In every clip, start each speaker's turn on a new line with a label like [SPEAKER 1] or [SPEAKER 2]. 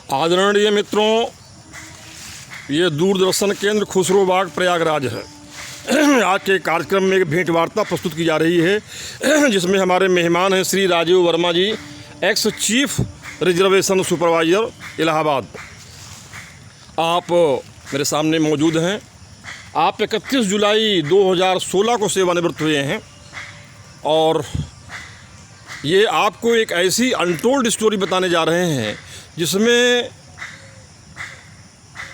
[SPEAKER 1] आदरणीय मित्रों, ये दूरदर्शन केंद्र खुसरोबाग प्रयागराज है। आज के कार्यक्रम में एक भेंट वार्ता प्रस्तुत की जा रही है, जिसमें हमारे मेहमान हैं Shri Rajeev Verma ji, ex chief reservation supervisor Allahabad. आप मेरे सामने मौजूद हैं। आप 31 जुलाई 2016 को सेवानिवृत्त हुए हैं और ये आपको एक ऐसी अनटोल्ड स्टोरी बताने जा रहे हैं जिसमें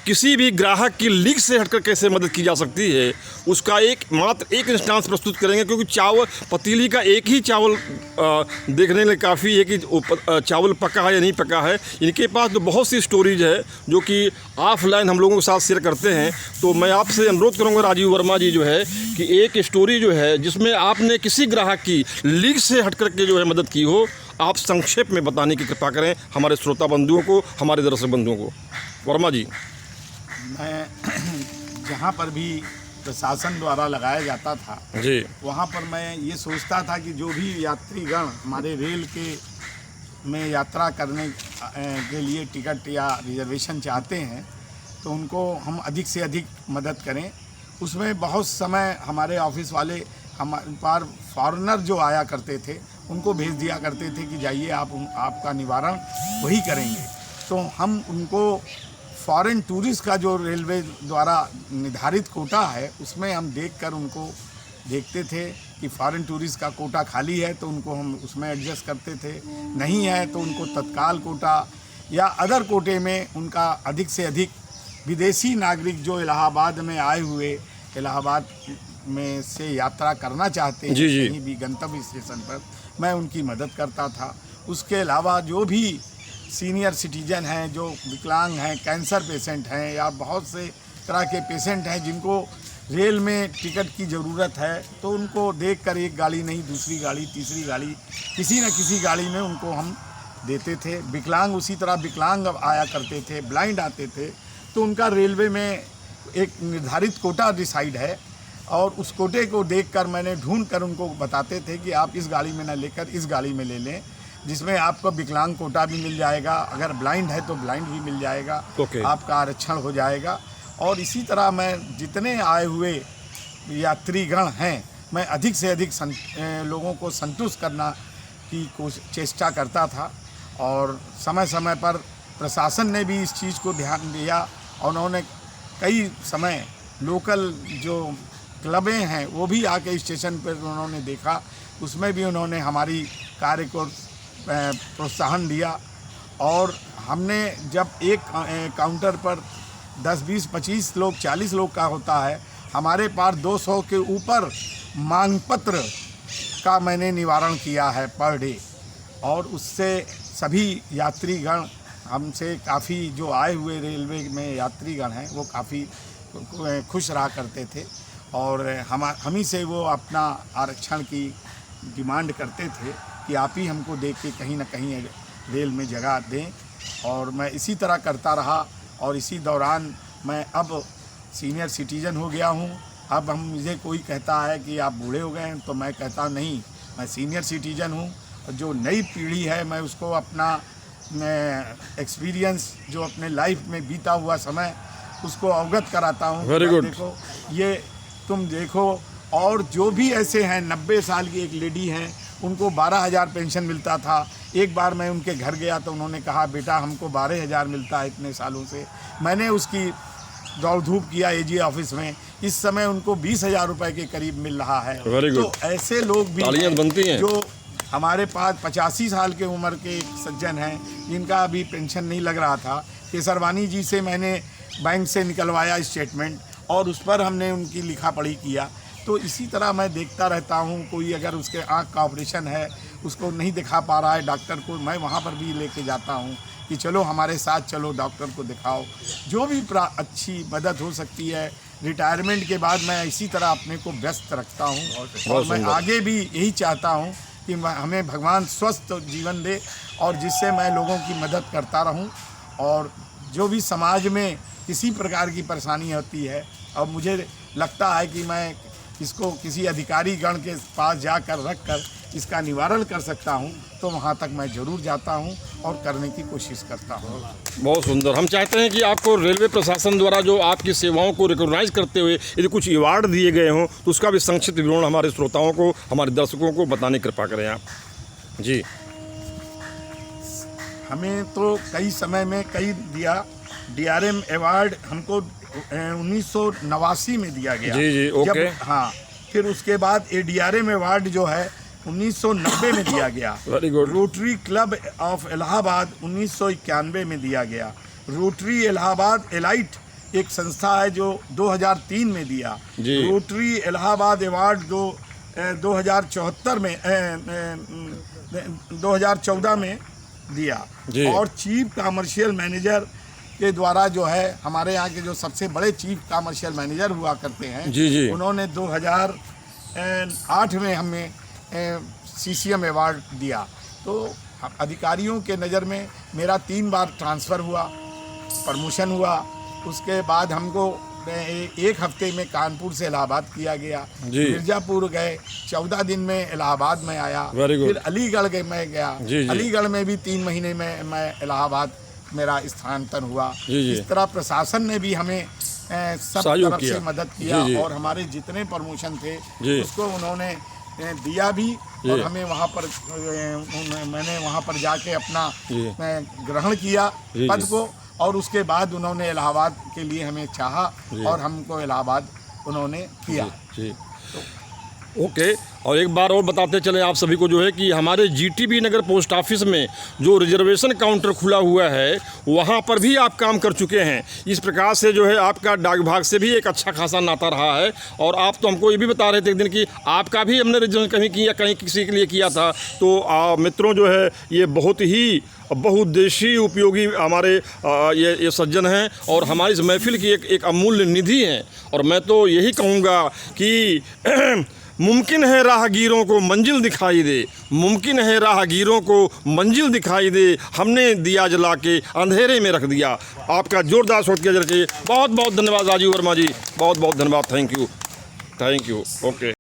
[SPEAKER 1] किसी भी ग्राहक की लीक से हटकर कैसे मदद की जा सकती है, उसका मात्र एक इंस्टांस प्रस्तुत करेंगे। क्योंकि चावल पतीली का एक ही चावल देखने में काफ़ी है कि चावल पका है या नहीं पका है। इनके पास तो बहुत सी स्टोरीज है जो कि ऑफलाइन हम लोगों के साथ शेयर करते हैं। तो मैं आपसे अनुरोध करूंगा राजीव वर्मा जी जो है कि एक स्टोरी जो है जिसमें आपने किसी ग्राहक की लीक से हट करके जो है मदद की हो, आप संक्षेप में बताने की कृपा करें हमारे श्रोता बंधुओं को, हमारे दर्शक बंधुओं को। वर्मा जी।
[SPEAKER 2] मैं जहाँ पर भी प्रशासन द्वारा लगाया जाता था
[SPEAKER 1] जी,
[SPEAKER 2] वहाँ पर मैं ये सोचता था कि जो भी यात्रीगण हमारे रेल के में यात्रा करने के लिए टिकट या रिजर्वेशन चाहते हैं तो उनको हम अधिक से अधिक मदद करें। उसमें बहुत समय हमारे ऑफिस वाले हमारे पास फॉरेनर जो आया करते थे उनको भेज दिया करते थे कि जाइए आपका निवारण वही करेंगे। तो हम उनको फॉरेन टूरिस्ट का जो रेलवे द्वारा निर्धारित कोटा है उसमें हम देखकर उनको देखते थे कि फॉरेन टूरिस्ट का कोटा खाली है तो उनको हम उसमें एडजस्ट करते थे, नहीं है तो उनको तत्काल कोटा या अदर कोटे में उनका अधिक से अधिक विदेशी नागरिक जो इलाहाबाद में आए हुए इलाहाबाद में से यात्रा करना चाहते हैं कहीं भी गंतव्य स्टेशन पर, मैं उनकी मदद करता था। उसके अलावा जो भी सीनियर सिटीजन हैं, जो विकलांग हैं, कैंसर पेशेंट हैं या बहुत से तरह के पेशेंट हैं जिनको रेल में टिकट की ज़रूरत है, तो उनको देखकर एक गाड़ी नहीं दूसरी गाड़ी तीसरी गाड़ी किसी न किसी गाड़ी में उनको हम देते थे। विकलांग उसी तरह विकलांग आया करते थे, ब्लाइंड आते थे, तो उनका रेलवे में एक निर्धारित कोटा डिसाइड है और उस कोटे को देखकर मैंने ढूंढ कर उनको बताते थे कि आप इस गाड़ी में न लेकर इस गाड़ी में ले लें, जिसमें आपको विकलांग कोटा भी मिल जाएगा, अगर ब्लाइंड है तो ब्लाइंड भी मिल जाएगा, आपका आरक्षण हो जाएगा। और इसी तरह मैं जितने आए हुए यात्रीगण हैं मैं अधिक से अधिक लोगों को संतुष्ट करना की चेष्टा करता था। और समय समय पर प्रशासन ने भी इस चीज़ को ध्यान दिया और उन्होंने कई समय लोकल जो क्लबें हैं वो भी आके स्टेशन पर उन्होंने देखा, उसमें भी उन्होंने हमारी कार्य को प्रोत्साहन दिया। और हमने जब एक काउंटर पर 10, 20, 25 लोग 40 लोग का होता है, हमारे पास 200 के ऊपर मांग पत्र का मैंने निवारण किया है पर डे। और उससे सभी यात्रीगण हमसे काफ़ी जो आए हुए रेलवे में यात्रीगण हैं वो काफ़ी खुश रहा करते थे और हम ही से वो अपना आरक्षण की डिमांड करते थे कि आप ही हमको देख के कहीं ना कहीं रेल में जगह दें। और मैं इसी तरह करता रहा और इसी दौरान मैं अब सीनियर सिटीजन हो गया हूँ। अब मुझे कोई कहता है कि आप बूढ़े हो गए हैं तो मैं कहता नहीं, मैं सीनियर सिटीजन हूँ। और जो नई पीढ़ी है मैं उसको अपना एक्सपीरियंस जो अपने लाइफ में बीता हुआ समय उसको अवगत कराता हूँ।
[SPEAKER 1] Very good.
[SPEAKER 2] देखो ये तुम देखो, और जो भी ऐसे हैं 90 साल की एक लेडी हैं उनको 12,000 पेंशन मिलता था। एक बार मैं उनके घर गया तो उन्होंने कहा बेटा हमको 12,000 मिलता है इतने सालों से। मैंने उसकी दौड़ धूप किया एजी ऑफिस में, इस समय उनको 20,000 रुपये के करीब मिल रहा है। तो ऐसे लोग भी
[SPEAKER 1] बनती हैं
[SPEAKER 2] जो हमारे पास 85 साल के उम्र के सज्जन हैं जिनका अभी पेंशन नहीं लग रहा था। केसरवानी जी से मैंने बैंक से निकलवाया स्टेटमेंट और उस पर हमने उनकी लिखा पढ़ी किया। तो इसी तरह मैं देखता रहता हूँ, कोई अगर उसके आँख का ऑपरेशन है उसको नहीं दिखा पा रहा है डॉक्टर को, मैं वहाँ पर भी लेके जाता हूँ कि चलो हमारे साथ चलो डॉक्टर को दिखाओ। जो भी अच्छी मदद हो सकती है। रिटायरमेंट के बाद मैं इसी तरह अपने को व्यस्त रखता हूँ और मैं आगे भी यही चाहता हूँ कि हमें भगवान स्वस्थ जीवन दे और जिससे मैं लोगों की मदद करता रहूँ। और जो भी समाज में किसी प्रकार की परेशानी होती है और मुझे लगता है कि मैं इसको किसी अधिकारी गण के पास जाकर रख कर इसका निवारण कर सकता हूँ तो वहाँ तक मैं ज़रूर जाता हूँ और करने की कोशिश करता हूँ।
[SPEAKER 1] बहुत सुंदर। हम चाहते हैं कि आपको रेलवे प्रशासन द्वारा जो आपकी सेवाओं को रिकॉग्नाइज करते हुए यदि कुछ अवार्ड दिए गए हों तो उसका भी संक्षिप्त विवरण हमारे श्रोताओं को, हमारे दर्शकों को बताने की कृपा करें आप जी।
[SPEAKER 2] हमें तो कई समय में कई दिया। DRM अवार्ड हमको 1989 में दिया गया।
[SPEAKER 1] जी, ओके।
[SPEAKER 2] हाँ, फिर उसके बाद DRM अवार्ड जो है 1990 में दिया गया।
[SPEAKER 1] Very good.
[SPEAKER 2] Rotary club of Allahabad 1991 में दिया गया। रोटरी इलाहाबाद एलाइट एक संस्था है जो 2003 में दिया।
[SPEAKER 1] जी।
[SPEAKER 2] रोटरी इलाहाबाद अवार्ड जो 2014 में दिया।
[SPEAKER 1] जी।
[SPEAKER 2] और चीफ कमर्शियल मैनेजर के द्वारा जो है हमारे यहाँ के जो सबसे बड़े चीफ कमर्शियल मैनेजर हुआ करते हैं,
[SPEAKER 1] जी।
[SPEAKER 2] उन्होंने 2008 में हमें CCM अवार्ड दिया। तो अधिकारियों के नज़र में मेरा 3 बार ट्रांसफ़र हुआ, प्रमोशन हुआ। उसके बाद हमको 1 हफ्ते में कानपुर से इलाहाबाद किया गया।
[SPEAKER 1] जी।
[SPEAKER 2] मिर्ज़ापुर गए, 14 दिन में इलाहाबाद में आया।
[SPEAKER 1] Very good।
[SPEAKER 2] फिर अलीगढ़ मैं गया।
[SPEAKER 1] जी।
[SPEAKER 2] अलीगढ़ में भी 3 महीने में मैं इलाहाबाद मेरा स्थानांतरण हुआ।
[SPEAKER 1] जी।
[SPEAKER 2] इस तरह प्रशासन ने भी हमें सब
[SPEAKER 1] सहयोग
[SPEAKER 2] तरफ
[SPEAKER 1] किया।
[SPEAKER 2] से मदद किया।
[SPEAKER 1] जी।
[SPEAKER 2] और हमारे जितने प्रमोशन थे
[SPEAKER 1] जी।
[SPEAKER 2] उसको उन्होंने दिया भी। और हमें वहाँ पर मैंने वहाँ पर जाके अपना ग्रहण किया
[SPEAKER 1] जी।
[SPEAKER 2] पद को। और उसके बाद उन्होंने इलाहाबाद के लिए हमें चाहा और हमको इलाहाबाद उन्होंने किया।
[SPEAKER 1] जी। ओके। और एक बार और बताते चले आप सभी को जो है कि हमारे GTB नगर पोस्ट ऑफिस में जो रिजर्वेशन काउंटर खुला हुआ है वहाँ पर भी आप काम कर चुके हैं। इस प्रकार से जो है आपका डाक विभाग से भी एक अच्छा खासा नाता रहा है। और आप तो हमको ये भी बता रहे थे एक दिन कि आपका भी हमने रिजर्वेशन कहीं किया, कहीं किसी के लिए किया था। तो मित्रों जो है ये बहुत ही बहुउद्देशीय उपयोगी हमारे ये सज्जन हैं और हमारी इस महफिल की एक अमूल्य निधि हैं। और मैं तो यही कहूँगा कि मुमकिन है राहगीरों को मंजिल दिखाई दे, मुमकिन है राहगीरों को मंजिल दिखाई दे, हमने दिया जला के अंधेरे में रख दिया। आपका जोरदार स्वागत किया जाना चाहिए। बहुत बहुत धन्यवाद राजीव वर्मा जी, बहुत बहुत धन्यवाद। Thank you. ओके।